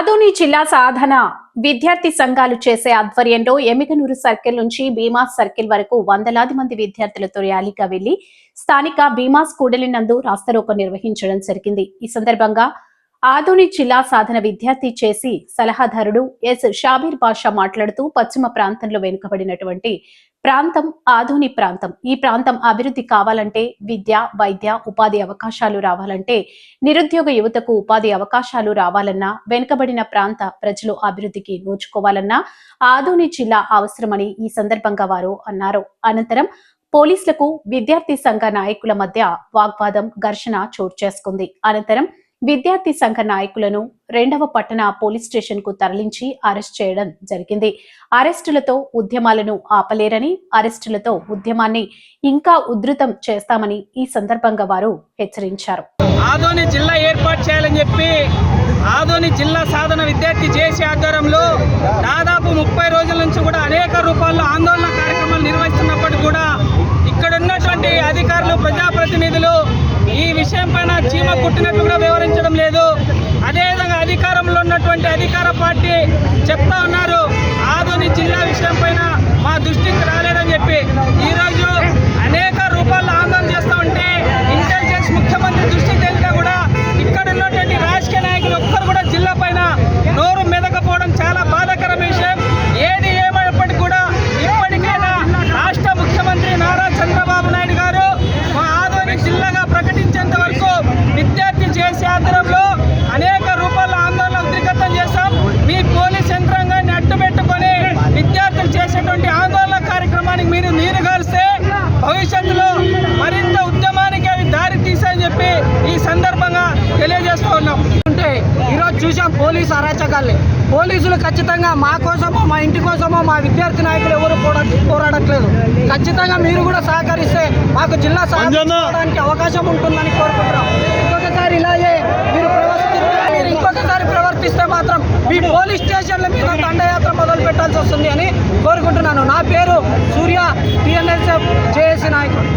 ఆదోని జిల్లా సాధన విద్యార్థి సంఘాలు చేసే ఆధ్వర్యంలో ఎమిగనూరు సర్కిల్ నుంచి భీమాస్ సర్కిల్ వరకు వందలాది మంది విద్యార్థులతో ర్యాలీగా వెళ్లి స్థానిక భీమాస్ కూడలి నందు రాస్తారోకో నిర్వహించడం జరిగింది. ఈ సందర్భంగా ఆదోని జిల్లా సాధన విద్యార్థి చేసి సలహాదారుడు ఎస్ షాబీర్ బాషా మాట్లాడుతూ పశ్చిమ ప్రాంతంలో వెనుకబడినటువంటి ప్రాంతం ఆదోని ప్రాంతం. ఈ ప్రాంతం అభివృద్ధి కావాలంటే విద్య, వైద్య, ఉపాధి అవకాశాలు రావాలంటే, నిరుద్యోగ యువతకు ఉపాధి అవకాశాలు రావాలన్నా, వెనుకబడిన ప్రాంత ప్రజలు అభివృద్ధికి నోచుకోవాలన్నా ఆదోని జిల్లా అవసరమని ఈ సందర్భంగా వారు అన్నారు. అనంతరం పోలీసులకు విద్యార్థి సంఘ నాయకుల మధ్య వాగ్వాదం, ఘర్షణ చోటు చేసుకుంది. అనంతరం విద్యార్థి సంఘ నాయకులను 2వ పట్టణ పోలీస్ స్టేషన్ కు తరలించి అరెస్ట్ చేయడం జరిగింది. అరెస్టులతో ఉద్యమాలను ఆపలేరని, అరెస్టులతో ఉద్యమాన్ని ఇంకా ఉధృతం చేస్తామని ఈ సందర్భంగా వారు హెచ్చరించారు. ఆదోని జిల్లా ఏర్పాటు చేయాలని చెప్పి ఆదోని జిల్లా సాధన విద్యార్థి జేసీ ఆధ్వర్యంలో దాదాపు 30 రోజుల నుంచి కూడా అనేక రూపాల్లో ఆందోళన కార్యక్రమాలు నిర్వహిస్తున్నప్పటికీ కూడా ఇక్కడ ఉన్నటువంటి అధికారులు, ప్రజాప్రతినిధులు ఈ విషయం పైన చీమ కుట్టినట్లు కూడా వివరించడం లేదు. అదేవిధంగా అధికారంలో ఉన్నటువంటి అధికార పార్టీ చెప్తా ఉన్నారు ఆదోని జిల్లా విషయం పైన మా దృష్టికి రాలేదని చెప్పి. ఈరోజు అనేక రూపాల్లో ఆందోళన చేస్తూ ఉంటే ఇంటెలిజెన్స్ ముఖ్యమంత్రి దృష్టికి తెలిసినా కూడా ఇక్కడ ఉన్నటువంటి రాజకీయ నాయకులు ఒక్కరు కూడా జిల్లా పైన నోరు మెదకపోవడం చాలా బాధాకరమైన విషయం. ఏది ఏమైనప్పటికీ కూడా ఇప్పటికైనా రాష్ట్ర ముఖ్యమంత్రి నారా చంద్రబాబు నాయుడు గారు మా ఆదోని జిల్లాగా ప్రకటించేంత వరకు విద్యార్థి చేసే ఆధ్వర్యంలో అనేక రూపాయల ఆందోళన ఉద్రిక్తం చేశాం. మీ పోలీస్ యంత్రాంగాన్ని అడ్డుపెట్టుకొని విద్యార్థులు చేసేటువంటి ఆందోళన కార్యక్రమానికి మీరు నీరు గారిస్తే భవిష్యత్తులో మరింత ఉద్యమానికి అవి దారి తీసాయని చెప్పి ఈ సందర్భంగా తెలియజేస్తూ ఉన్నాం. అంటే ఈరోజు చూసాం పోలీసు అరాచకాల్ని. పోలీసులు ఖచ్చితంగా మా కోసమో, మా ఇంటి కోసమో మా విద్యార్థి నాయకులు ఎవరు పోరాడట్లేదు. ఖచ్చితంగా మీరు కూడా సహకరిస్తే మాకు జిల్లా సాధించడానికి అవకాశం ఉంటుందని కోరుకుంటున్నాం. ఇంకొకసారి ప్రవర్తిస్తే మాత్రం మీ పోలీస్ స్టేషన్ల మీద దండయాత్ర మొదలు పెట్టాల్సి వస్తుంది అని కోరుకుంటున్నాను. నా పేరు సూర్య, TNSF జేఏసీ నాయకుడు.